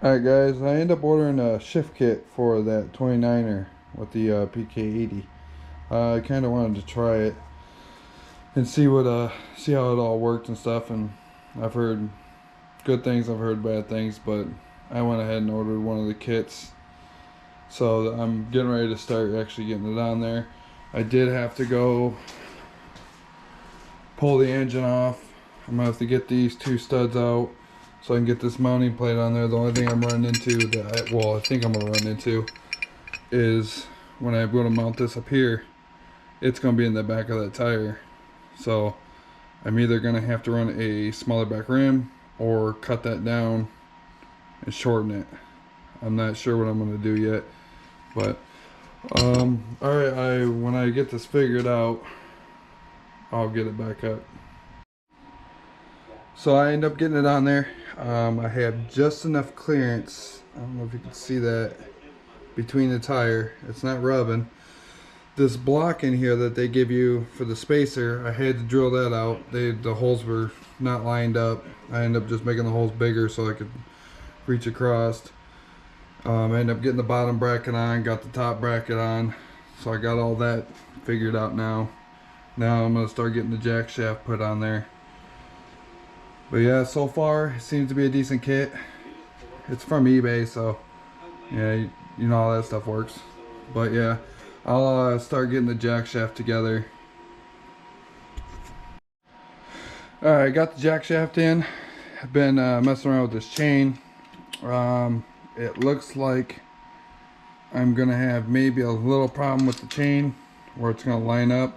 Alright guys, I ended up ordering a shift kit for that 29er with the PK80. I kind of wanted to try it and see how it all worked and stuff, and I've heard good things, I've heard bad things, but I went ahead and ordered one of the kits. So I'm getting ready to start actually getting it on there. I did have to go pull the engine off. I'm gonna have to get these two studs out so I can get this mounting plate on there. The only thing I'm running into that I think I'm gonna run into is when I go to mount this up here, it's gonna be in the back of that tire. So I'm either gonna have to run a smaller back rim or cut that down and shorten it. I'm not sure what I'm gonna do yet, but all right, when I get this figured out, I'll get it back up. So I end up getting it on there. I have just enough clearance, I don't know if you can see that, between the tire. It's not rubbing. This block in here that they give you for the spacer, I had to drill that out. The holes were not lined up. I ended up just making the holes bigger so I could reach across. I ended up getting the bottom bracket on, got the top bracket on. So I got all that figured out now. Now I'm going to start getting the jack shaft put on there. But yeah, so far it seems to be a decent kit. It's from eBay, so yeah, you know how that stuff works. But yeah, I'll start getting the jack shaft together. Alright, got the jack shaft in. I've been messing around with this chain. It looks like I'm gonna have maybe a little problem with the chain where it's gonna line up.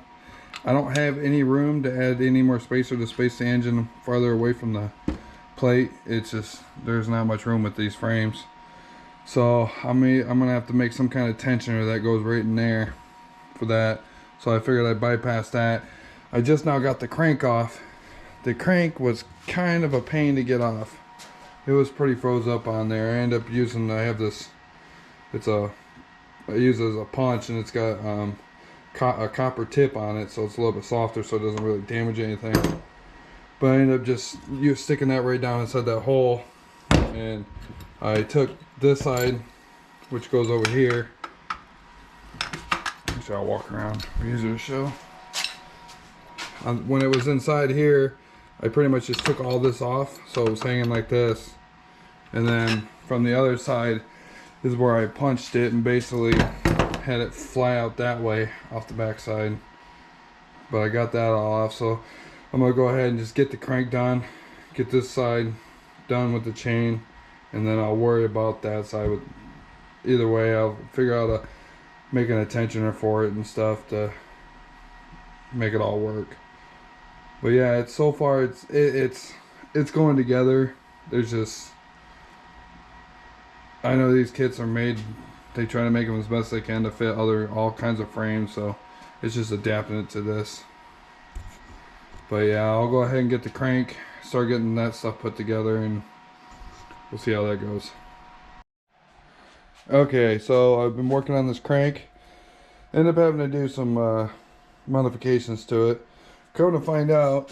I don't have any room to add any more spacer to space the engine farther away from the plate. It's just, there's not much room with these frames. So I'm gonna have to make some kind of tensioner that goes right in there for that. So I figured I'd bypass that. I just now got the crank off. The crank was kind of a pain to get off. It was pretty froze up on there. I end up using, I have this, I use it as a punch, and it's got a copper tip on it, so it's a little bit softer, so it doesn't really damage anything. But I ended up just sticking that right down inside that hole, and I took this side, which goes over here. Actually, I'll walk around, easier to show. When it was inside here, I pretty much just took all this off, so it was hanging like this. And then from the other side is where I punched it and basically had it fly out that way off the back side. But I got that all off, so I'm gonna go ahead and just get the crank done, get this side done with the chain, and then I'll worry about that side. With either way, I'll figure out a making a tensioner for it and stuff to make it all work. But yeah, it's so far it's going together. There's just, I know these kits are made, they try to make them as best they can to fit all kinds of frames, so it's just adapting it to this. But yeah, I'll go ahead and get the crank, start getting that stuff put together, and we'll see how that goes. Okay, so I've been working on this crank. Ended up having to do some modifications to it. Come to find out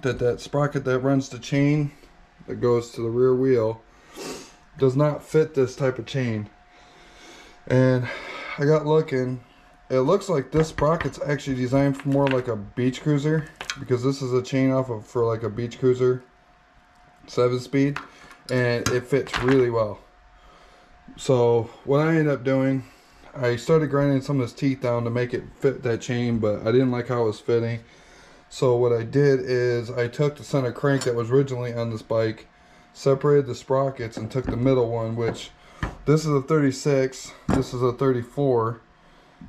that sprocket that runs the chain that goes to the rear wheel does not fit this type of chain. And I got looking, it looks like this sprocket's actually designed for more like a beach cruiser, because this is a chain off of for like a beach cruiser 7-speed, and it fits really well. So what I ended up doing, I started grinding some of this teeth down to make it fit that chain, but I didn't like how it was fitting. So what I did is I took the center crank that was originally on this bike, separated the sprockets, and took the middle one, which this is a 36, this is a 34.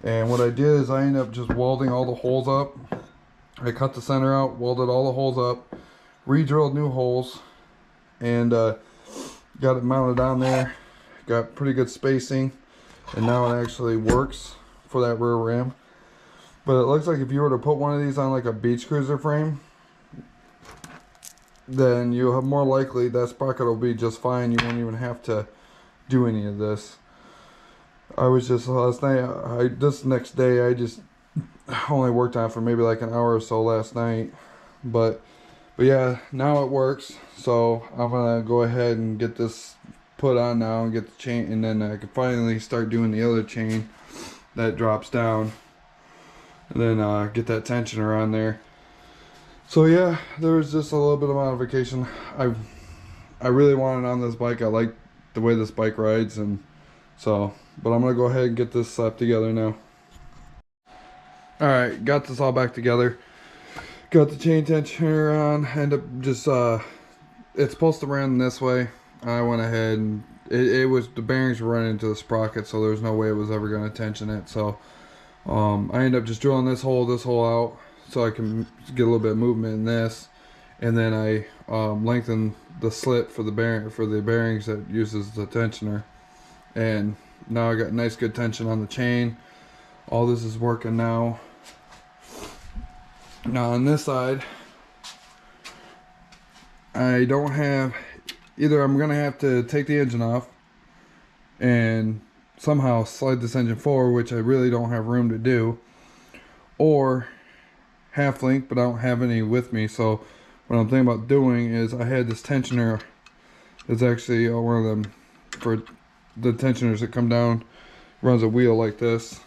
And what I did is I ended up just welding all the holes up. I cut the center out, welded all the holes up, re-drilled new holes, and got it mounted on there. Got pretty good spacing, and now it actually works for that rear rim. But it looks like if you were to put one of these on like a beach cruiser frame, then you'll have more likely that sprocket will be just fine. You won't even have to do any of this. I was just last night, this next day, I just only worked on it for maybe like an hour or so last night. But yeah, now it works. So I'm gonna go ahead and get this put on now and get the chain, and then I can finally start doing the other chain that drops down, and then get that tensioner on there. So yeah, there was just a little bit of modification. I really want it on this bike. I like the way this bike rides, and so, but I'm gonna go ahead and get this slapped together now. All right, got this all back together. Got the chain tensioner on. End up just it's supposed to run this way. I went ahead and it was, the bearings were running into the sprocket, so there's no way it was ever going to tension it. So I ended up just drilling this hole out so I can get a little bit of movement in this, and then I lengthened the slit for the bearings that uses the tensioner, and now I got nice good tension on the chain. All this is working now. Now on this side, I don't have, either I'm gonna have to take the engine off and somehow slide this engine forward, which I really don't have room to do, or half link, but I don't have any with me. So what I'm thinking about doing is, I had this tensioner. It's actually one of them for the tensioners that come down, runs a wheel like this,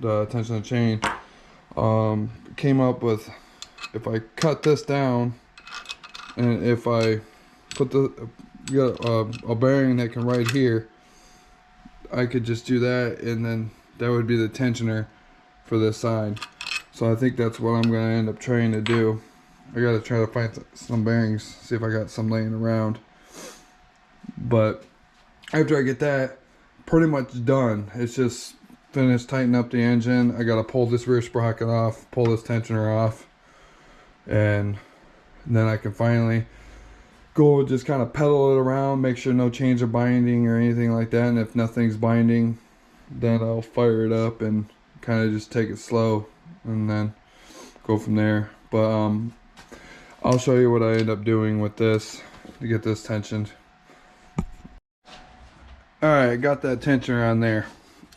the tensioner chain. Came up with, if I cut this down and if I put a bearing that can ride here, I could just do that, and then that would be the tensioner for this side. So I think that's what I'm going to end up trying to do. I got to try to find some bearings, see if I got some laying around. But after I get that pretty much done, it's just finished tightening up the engine. I got to pull this rear sprocket off, pull this tensioner off, and then I can finally go just kind of pedal it around, make sure no chains are binding or anything like that. And if nothing's binding, then I'll fire it up and kind of just take it slow and then go from there. But I'll show you what I end up doing with this to get this tensioned. Alright, got that tensioner on there.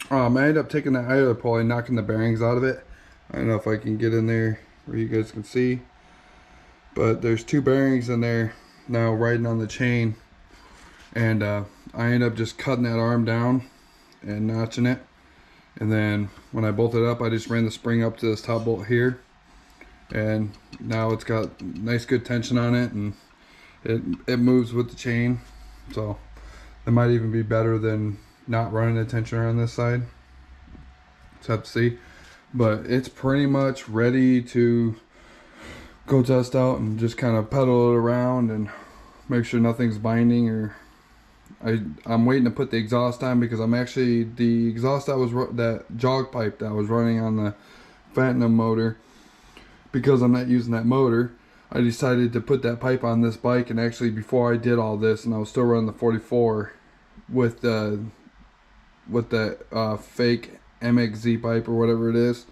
I ended up taking that idler pulley, knocking the bearings out of it. I don't know if I can get in there where you guys can see, but there's two bearings in there now riding on the chain, and I ended up just cutting that arm down and notching it, and then when I bolted it up, I just ran the spring up to this top bolt here, and now it's got nice good tension on it, and it moves with the chain. So it might even be better than not running a tensioner on this side. Let's have to see. But it's pretty much ready to go test out and just kind of pedal it around and make sure nothing's binding. Or I'm waiting to put the exhaust on, because I'm actually, the exhaust that was that jog pipe that was running on the Phantom motor, because I'm not using that motor, I decided to put that pipe on this bike. And actually, before I did all this, and I was still running the 44 with the fake MXZ pipe or whatever it is,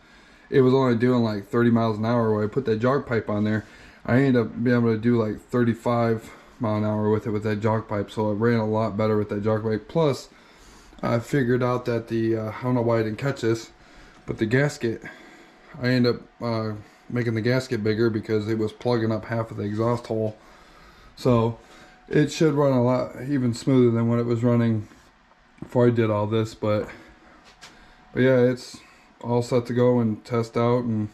it was only doing like 30 miles an hour. When I put that jog pipe on there, I ended up being able to do like 35 mile an hour with it with that jog pipe. So it ran a lot better with that jog pipe. Plus I figured out that the I don't know why I didn't catch this, but the gasket, I ended up making the gasket bigger because it was plugging up half of the exhaust hole. So it should run a lot even smoother than when it was running before I did all this. But yeah, it's all set to go and test out. And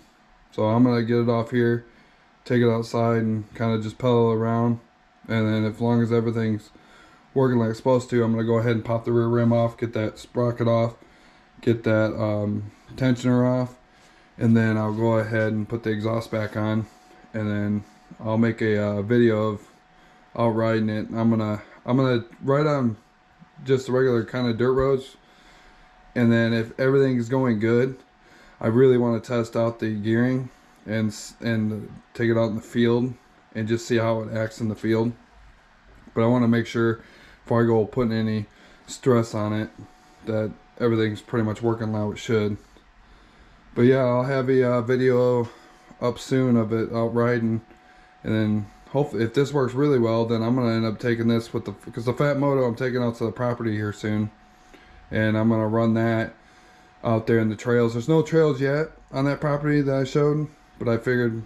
so I'm gonna get it off here, take it outside, and kind of just pedal around. And then as long as everything's working like it's supposed to, I'm gonna go ahead and pop the rear rim off, get that sprocket off, get that tensioner off, and then I'll go ahead and put the exhaust back on, and then I'll make a video of out riding it. I'm gonna ride on just the regular kind of dirt roads, and then if everything is going good, I really want to test out the gearing and take it out in the field and just see how it acts in the field. But I want to make sure before I go putting any stress on it that everything's pretty much working how it should. But yeah, I'll have a video up soon of it out riding, and then hopefully, if this works really well, then I'm gonna end up taking this with because the Fat Moto I'm taking out to the property here soon, and I'm gonna run that out there in the trails. There's no trails yet on that property that I showed, but I figured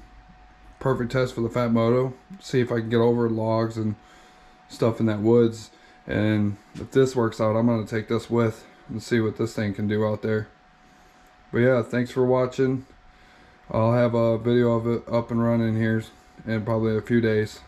perfect test for the Fat Moto. See if I can get over logs and stuff in that woods, And if this works out, I'm going to take this with and see what this thing can do out there. But yeah, thanks for watching. I'll have a video of it up and running here in probably a few days.